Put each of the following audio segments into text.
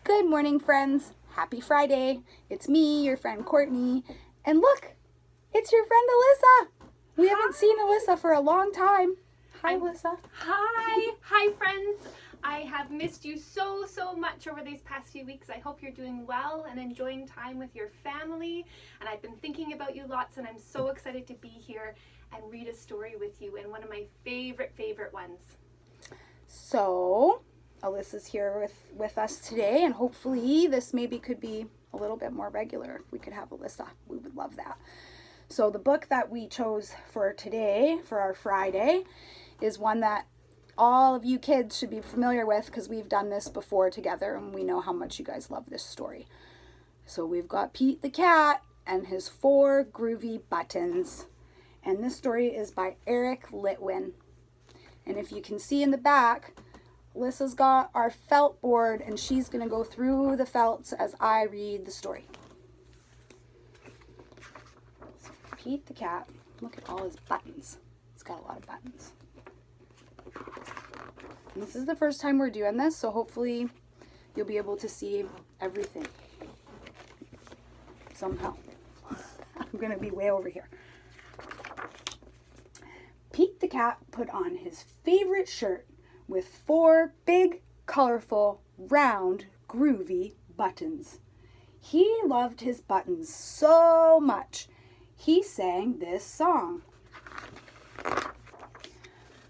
Good morning, friends. Happy Friday. It's me, your friend Courtney. And look, it's your friend Alyssa. We haven't seen Alyssa for a long time. Hi, Alyssa. Hi, friends. I have missed you so much over these past few weeks. I hope you're doing well and enjoying time with your family. And I've been thinking about you lots, and I'm so excited to be here and read a story with you, and one of my favorite ones. So, Alyssa's here with us today, and hopefully this maybe could be a little bit more regular if we could have Alyssa. We would love that. So the book that we chose for today, for our Friday, is one that all of you kids should be familiar with because we've done this before together and we know how much you guys love this story. So we've got Pete the cat and his 4 groovy buttons. And this story is by Eric Litwin. And if you can see in the back, Alyssa's got our felt board and she's going to go through the felts as I read the story. So Pete the cat, look at all his buttons. He's got a lot of buttons. And this is the first time we're doing this, so hopefully you'll be able to see everything somehow. I'm going to be way over here. Pete the cat put on his favorite shirt with 4 big, colorful, round, groovy buttons. He loved his buttons so much, he sang this song.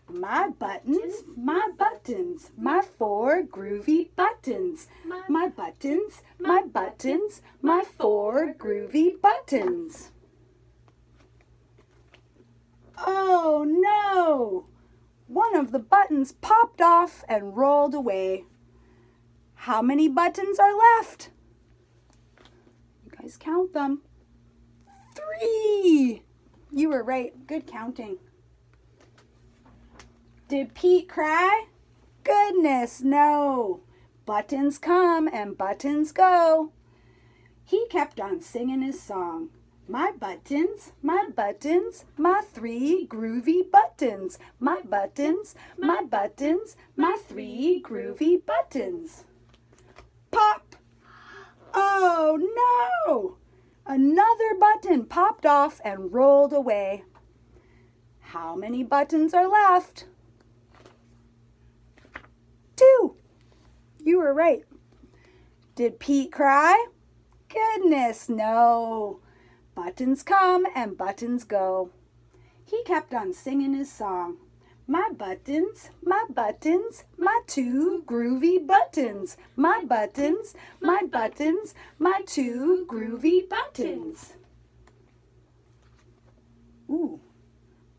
My buttons, my 4 groovy buttons. My buttons, my 4 groovy buttons. Oh no! One of the buttons popped off and rolled away. How many buttons are left? You guys count them. 3! You were right. Good counting. Did Pete cry? Goodness, no. Buttons come and buttons go. He kept on singing his song. My buttons, my 3 groovy buttons. My buttons, my 3 groovy buttons. Pop! Oh no! Another button popped off and rolled away. How many buttons are left? 2. You were right. Did Pete cry? Goodness, no. Buttons come and buttons go. He kept on singing his song. My buttons, my 2 groovy buttons. My buttons, my 2 groovy buttons. Ooh.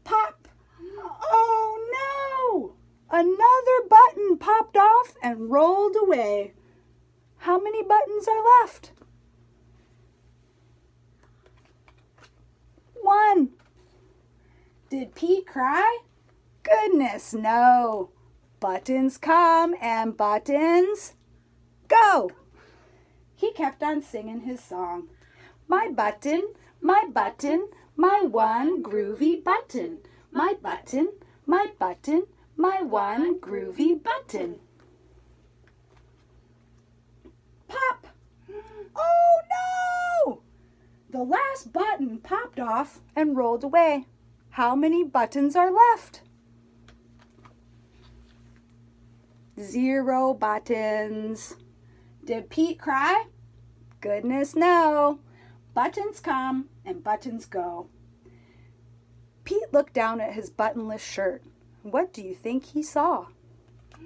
Pop! Oh no! Another button popped off and rolled away. How many buttons are left? 1. Did Pete cry? Goodness, no. Buttons come and buttons go. He kept on singing his song. My button, my 1 groovy button. My button, my 1 groovy button. Pop! Oh no! The last button popped off and rolled away. How many buttons are left? 0 buttons. Did Pete cry? Goodness, no. Buttons come and buttons go. Pete looked down at his buttonless shirt. What do you think he saw? Do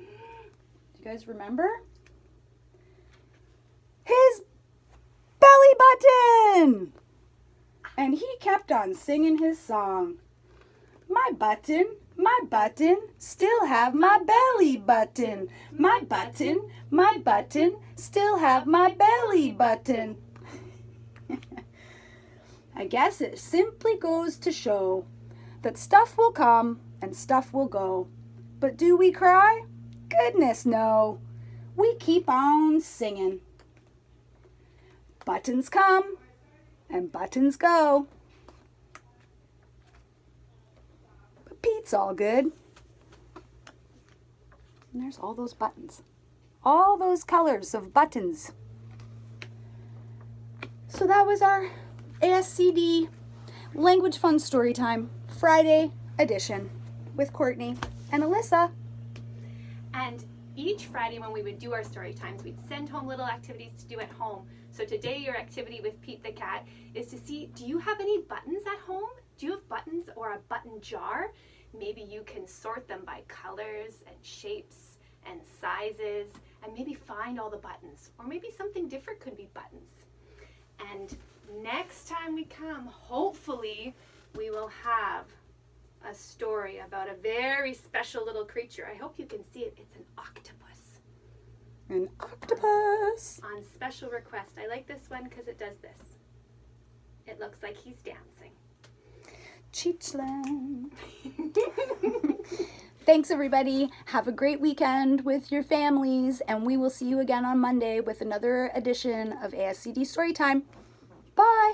you guys remember? His belly button! And he kept on singing his song. My button, still have my belly button. My button, still have my belly button. I guess it simply goes to show that stuff will come and stuff will go. But do we cry? Goodness, no. We keep on singing. Buttons come and buttons go. But Pete's all good. And there's all those buttons. all those colors of buttons. So that was our ASCD Language Fun Storytime Friday edition with Courtney and Alyssa. And each Friday when we would do our story times, we'd send home little activities to do at home. So today your activity with Pete the cat is to see, do you have any buttons at home? Do you have buttons or a button jar? Maybe you can sort them by colors and shapes and sizes and maybe find all the buttons. Or maybe something different could be buttons. And next time we come, hopefully we will have a story about a very special little creature. I hope you can see it. It's an octopus. An octopus. On special request. I like this one because it does this. It looks like he's dancing. Cheechland. Thanks, everybody. Have a great weekend with your families, and we will see you again on Monday with another edition of ASCD Storytime. Bye.